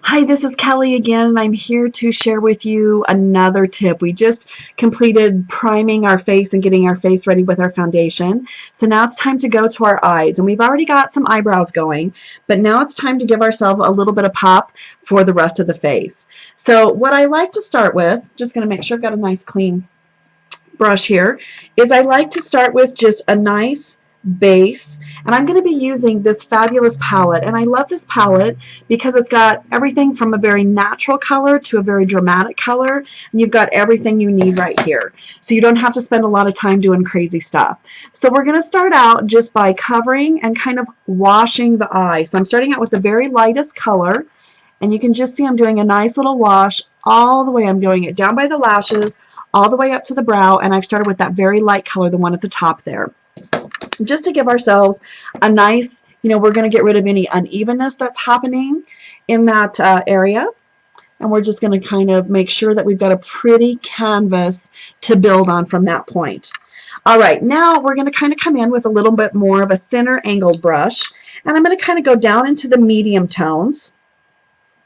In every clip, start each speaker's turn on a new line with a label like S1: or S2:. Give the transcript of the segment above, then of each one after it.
S1: Hi, this is Kelly again, and I'm here to share with you another tip. We just completed priming our face and getting our face ready with our foundation. So now it's time to go to our eyes, and we've already got some eyebrows going, but now it's time to give ourselves a little bit of pop for the rest of the face. So what I like to start with, just going to make sure I've got a nice clean brush here, is I like to start with just a nice base, and I'm going to be using this fabulous palette, and I love this palette because it's got everything from a very natural color to a very dramatic color, and you've got everything you need right here, so you don't have to spend a lot of time doing crazy stuff. So we're going to start out just by covering and kind of washing the eye. So I'm starting out with the very lightest color, and you can just see I'm doing a nice little wash all the way. I'm doing it down by the lashes, all the way up to the brow, and I've started with that very light color, the one at the top there, just to give ourselves a nice, we're going to get rid of any unevenness that's happening in that area, and we're just going to kind of make sure that we've got a pretty canvas to build on from that point. All right, now we're going to kind of come in with a little bit more of a thinner angled brush, and I'm going to kind of go down into the medium tones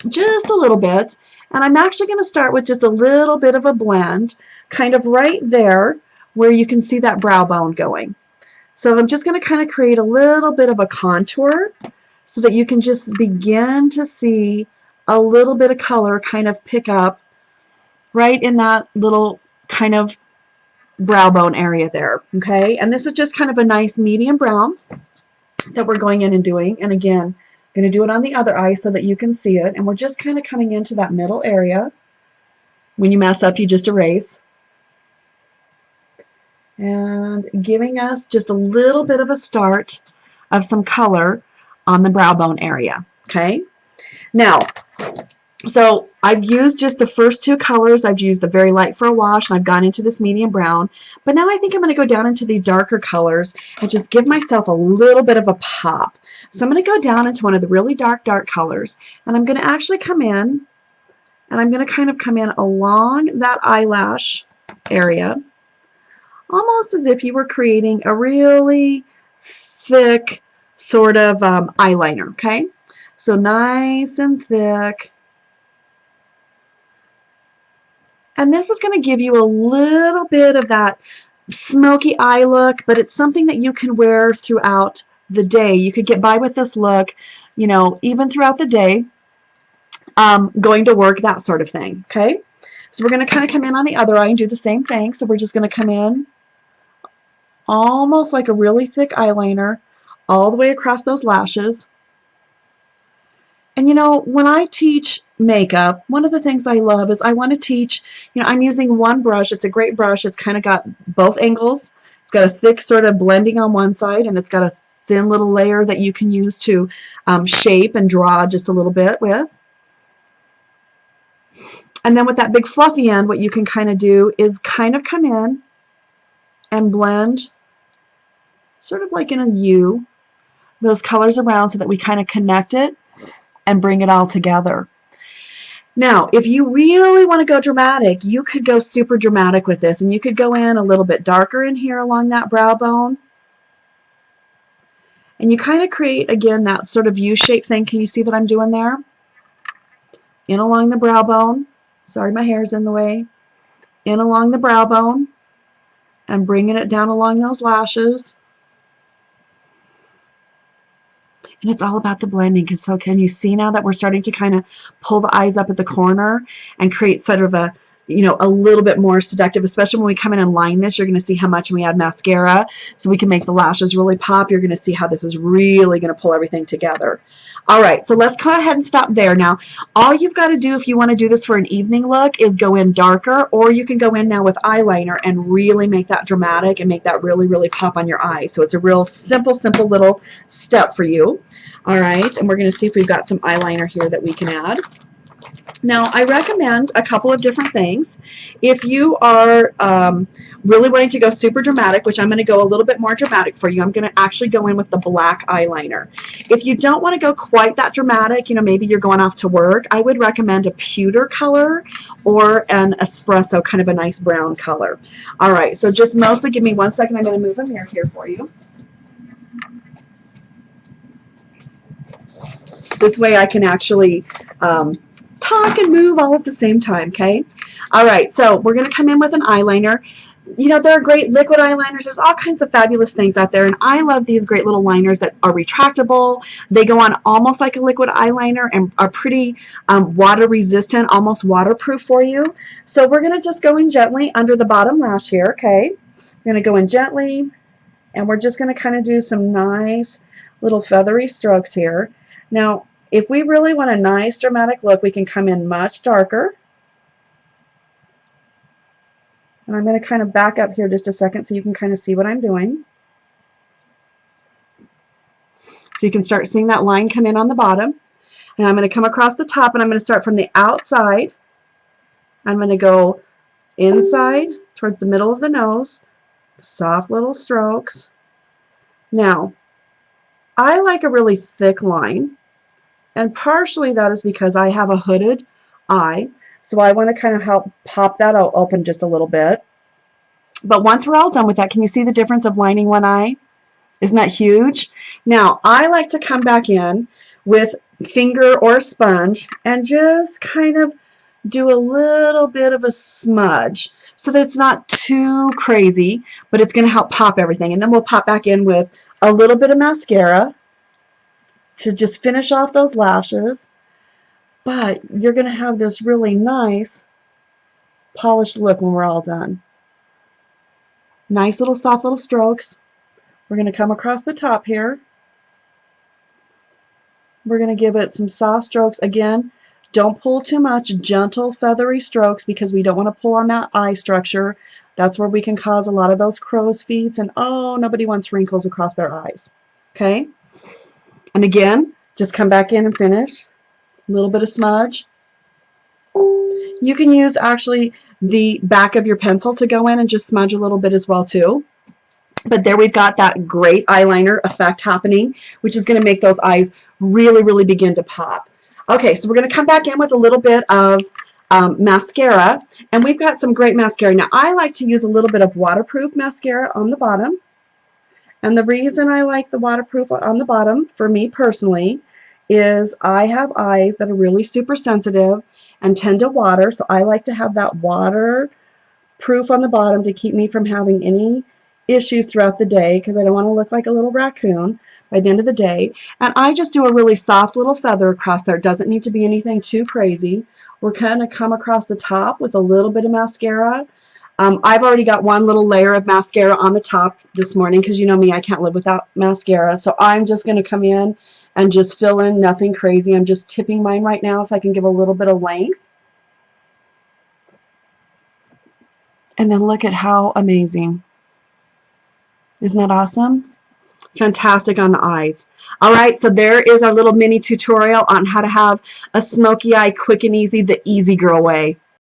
S1: just a little bit, and I'm actually going to start with just a little bit of a blend kind of right there where you can see that brow bone going. So I'm just going to kind of create a little bit of a contour so that you can just begin to see a little bit of color kind of pick up right in that little kind of brow bone area there. Okay, and this is just kind of a nice medium brown that we're going in and doing, and again, I'm going to do it on the other eye so that you can see it, and we're just kind of coming into that middle area. When you mess up, you just erase, and giving us just a little bit of a start of some color on the brow bone area. Okay, now, so I've used just the first two colors. I've used the very light for a wash, and I've gone into this medium brown, but now I think I'm going to go down into these darker colors and just give myself a little bit of a pop. So I'm going to go down into one of the really dark colors, and I'm going to actually come in, and I'm going to kind of come in along that eyelash area, almost as if you were creating a really thick sort of eyeliner. Okay, so nice and thick. And this is going to give you a little bit of that smoky eye look, but it's something that you can wear throughout the day. You could get by with this look, even throughout the day, going to work, that sort of thing. Okay, so we're going to kind of come in on the other eye and do the same thing. So we're just going to come in almost like a really thick eyeliner all the way across those lashes. And when I teach makeup, one of the things I love is I want to teach, I'm using one brush. It's a great brush. It's kind of got both angles. It's got a thick sort of blending on one side, and it's got a thin little layer that you can use to shape and draw just a little bit with. And then with that big fluffy end, what you can kind of do is kind of come in and blend sort of like in a U, those colors around so that we kind of connect it and bring it all together. Now, if you really want to go dramatic, you could go super dramatic with this, and you could go in a little bit darker in here along that brow bone. And you kind of create, again, that sort of U-shaped thing. Can you see that I'm doing there? In along the brow bone. Sorry, my hair's in the way. In along the brow bone and bringing it down along those lashes. And it's all about the blending, because so can you see now that we're starting to kind of pull the eyes up at the corner and create sort of a little bit more seductive, especially when we come in and line this. You're going to see how much we add mascara, so we can make the lashes really pop. You're going to see how this is really going to pull everything together. All right, so let's go ahead and stop there. Now, all you've got to do if you want to do this for an evening look is go in darker, or you can go in now with eyeliner and really make that dramatic and make that really, really pop on your eyes. So it's a real simple little step for you. All right, and we're going to see if we've got some eyeliner here that we can add. Now, I recommend a couple of different things. If you are really wanting to go super dramatic, which I'm going to go a little bit more dramatic for you, I'm going to actually go in with the black eyeliner. If you don't want to go quite that dramatic, maybe you're going off to work, I would recommend a pewter color or an espresso, kind of a nice brown color. All right, so just mostly give me 1 second. I'm going to move a mirror here for you. This way I can actually talk and move all at the same time, okay? All right, so we're going to come in with an eyeliner. You know, there are great liquid eyeliners. There's all kinds of fabulous things out there, and I love these great little liners that are retractable. They go on almost like a liquid eyeliner and are pretty water resistant, almost waterproof for you. So we're going to just go in gently under the bottom lash here, okay? We're going to go in gently, and we're just going to kind of do some nice little feathery strokes here. Now, if we really want a nice dramatic look, we can come in much darker. And I'm going to kind of back up here just a second so you can kind of see what I'm doing. So you can start seeing that line come in on the bottom. And I'm going to come across the top, and I'm going to start from the outside. I'm going to go inside towards the middle of the nose, soft little strokes. Now, I like a really thick line, and partially that is because I have a hooded eye, so I want to kind of help pop that out open just a little bit. But once we're all done with that, can you see the difference of lining one eye? Isn't that huge? Now, I like to come back in with finger or sponge and just kind of do a little bit of a smudge so that it's not too crazy, but it's going to help pop everything. And then we'll pop back in with a little bit of mascara to just finish off those lashes. But you're going to have this really nice polished look when we're all done. Nice little soft little strokes. We're going to come across the top here. We're going to give it some soft strokes. Again, don't pull too much, gentle feathery strokes, because we don't want to pull on that eye structure. That's where we can cause a lot of those crow's feet, and oh, nobody wants wrinkles across their eyes. Okay? And again, just come back in and finish. A little bit of smudge. You can use actually the back of your pencil to go in and just smudge a little bit as well too. But there we've got that great eyeliner effect happening, which is going to make those eyes really, really begin to pop. Okay, so we're going to come back in with a little bit of mascara, and we've got some great mascara. Now, I like to use a little bit of waterproof mascara on the bottom, and the reason I like the waterproof on the bottom, for me personally, is I have eyes that are really super sensitive and tend to water, so I like to have that waterproof on the bottom to keep me from having any issues throughout the day, because I don't want to look like a little raccoon by the end of the day. And I just do a really soft little feather across there. It doesn't need to be anything too crazy. We're going to come across the top with a little bit of mascara. I've already got one little layer of mascara on the top this morning, because you know me, I can't live without mascara. So I'm just going to come in and just fill in, nothing crazy. I'm just tipping mine right now so I can give a little bit of length. And then look at how amazing. Isn't that awesome? Fantastic on the eyes. All right, so there is our little mini tutorial on how to have a smoky eye quick and easy, the easy girl way.